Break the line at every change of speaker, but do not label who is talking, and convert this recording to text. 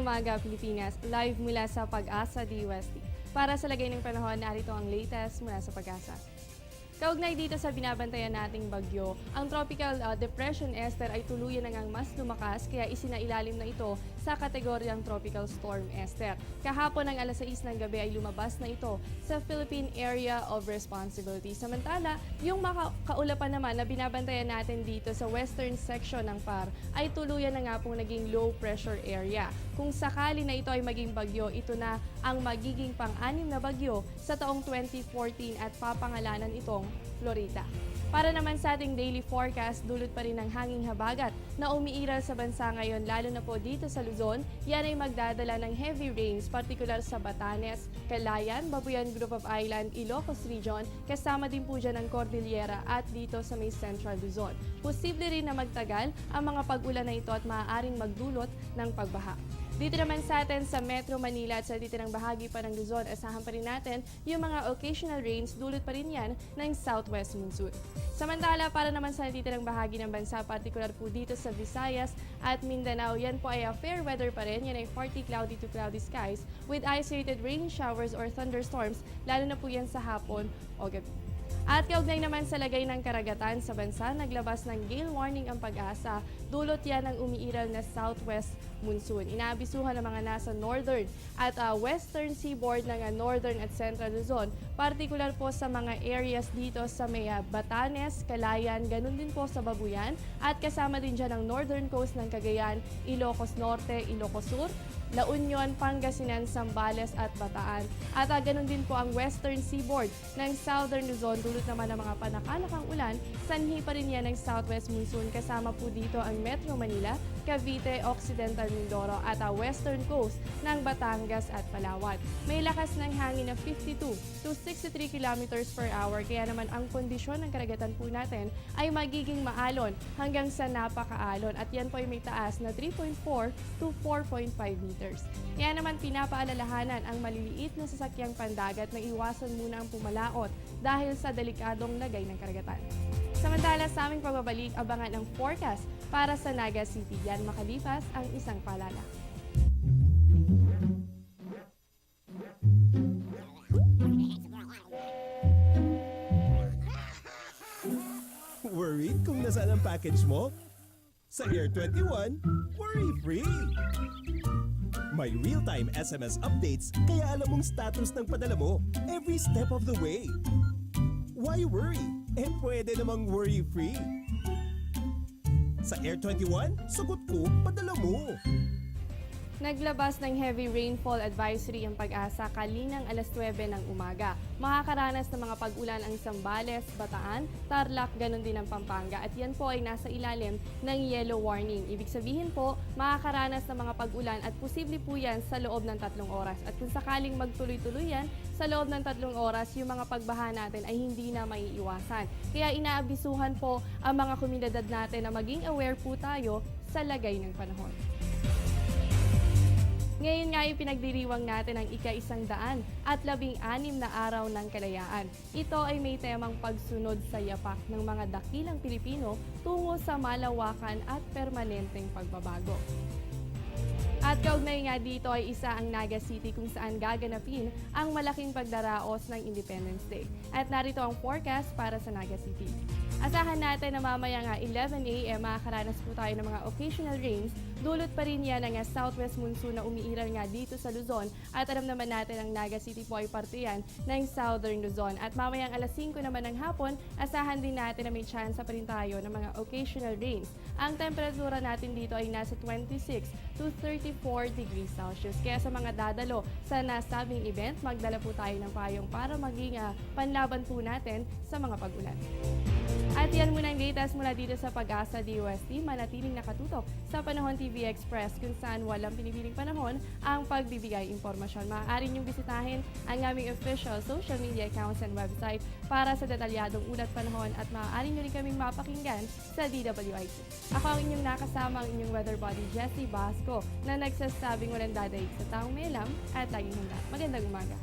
umaga, Pilipinas. Live mula sa Pag-asa DUST. Para sa lagay ng panahon, narito ang latest mula sa Pag-asa. Kaugnay dito sa binabantayan nating bagyo, ang Tropical Depression Esther ay tuluyan na ngang mas lumakas kaya isinailalim na ito sa kategoryang Tropical Storm Esther. Kahapon ng alas 6 ng gabi ay lumabas na ito sa Philippine Area of Responsibility. Samantala, yung kaulapan naman na binabantayan natin dito sa western section ng PAR ay tuluyan na nga pong naging low pressure area. Kung sakali na ito ay maging bagyo, ito na ang magiging pang-anim na bagyo sa taong 2014 at papangalanan itong Florida. Para naman sa ating daily forecast, dulot pa rin ng hanging habagat na umiiral sa bansa ngayon, lalo na po dito sa Luzon. Yan ay magdadala ng heavy rains, partikular sa Batanes, Calayan, Babuyan Group of Island, Ilocos Region, kasama din po dyan ang Cordillera at dito sa may Central Luzon. Posible rin na magtagal ang mga pag-ulan na ito at maaaring magdulot ng pagbaha. Dito naman sa atin sa Metro Manila at sa titirang bahagi pa ng Luzon, asahan pa rin natin yung mga occasional rains, dulot pa rin yan ng southwest monsoon. Samantala, para naman sa titirang bahagi ng bansa, partikular po dito sa Visayas at Mindanao, yan po ay fair weather pa rin. Yan ay partly cloudy to cloudy skies with isolated rain showers or thunderstorms, lalo na po yan sa hapon o gabi. At kaugnay naman sa lagay ng karagatan sa bansa, naglabas ng gale warning ang Pag-asa. Dulot yan ng umiiral na southwest monsoon. Inaabisuhan ng mga nasa northern at western seaboard ng northern at central Luzon. Partikular po sa mga areas dito sa may Batanes, Calayan, ganun din po sa Babuyan. At kasama din dyan ang northern coast ng Cagayan, Ilocos Norte, Ilocos Sur, La Union, Pangasinan, Zambales at Bataan. At ganun din po ang western seaboard ng southern Luzon. Dulot naman ng mga panakanakang ulan, sanhi pa rin yan ng southwest monsoon. Kasama po dito ang Metro Manila, Cavite, Occidental Mindoro at western coast ng Batangas at Palawan. May lakas ng hangin na 52 to 63 kilometers per hour, kaya naman ang kondisyon ng karagatan po natin ay magiging maalon hanggang sa napakaalon at yan po ay may taas na 3.4 to 4.5 meters. Kaya naman pinapaalalahanan ang maliliit na sasakyang pandagat na iwasan muna ang pumalaot dahil sa delikadong lagay ng karagatan. Samantala, sa aming pagbabalik, abangan ang forecast para sa Naga City. Yan makalipas ang isang paalala.
Worried kung nasaan ang package mo? Sa Air 21, worry-free! May real-time SMS updates kaya alam mong status ng padala mo every step of the way. Why worry? Pwede namang worry-free. Sa Air 21, sagot ko, padala mo.
Naglabas ng heavy rainfall advisory ang Pag-asa kaninang alas 9 ng umaga. Makakaranas ng mga pag-ulan ang Zambales, Bataan, Tarlac, ganun din ang Pampanga. At yan po ay nasa ilalim ng yellow warning. Ibig sabihin po, makakaranas ng mga pag-ulan at posible po yan sa loob ng 3 oras. At kung sakaling magtuloy-tuloy yan, sa loob ng 3 oras, yung mga pagbaha natin ay hindi na maiiwasan. Kaya inaabisuhan po ang mga komunidad natin na maging aware po tayo sa lagay ng panahon. Ngayon nga ay pinagdiriwang natin ang ika-116 na araw ng kalayaan. Ito ay may temang pagsunod sa yapak ng mga dakilang Pilipino tungo sa malawakan at permanenteng pagbabago. At kaugnay nga dito ay isa ang Naga City kung saan gaganapin ang malaking pagdaraos ng Independence Day. At narito ang forecast para sa Naga City. Asahan natin na mamaya nga 11 a.m. makakaranas po tayo ng mga occasional rains. Dulot pa rin yan ang southwest monsoon na umiiral nga dito sa Luzon. At alam naman natin ang Naga City po ay parte yan ng southern Luzon. At mamayang alas 5 naman ng hapon, asahan din natin na may chance pa rin tayo ng mga occasional rains. Ang temperatura natin dito ay nasa 26 to 34 degrees Celsius. Kaya sa mga dadalo sa nasabing event, magdala po tayo ng payong para maging panlaban po natin sa mga pag-ulan. At yan muna ang latest mula dito sa Pag-asa DUST. Manatiling nakatutok sa Panahon TV Express kung saan walang pinipiling panahon ang pagbibigay impormasyon. Maaari niyong bisitahin ang aming official social media accounts and website para sa detalyadong ulat panahon at maaari niyo rin kaming mapakinggan sa DWIT. Ako ang inyong nakasama, ang inyong weather body, Jessie Basco, na nagsasabing walang dadaig sa taong may alam at laging handa. Magandang umaga!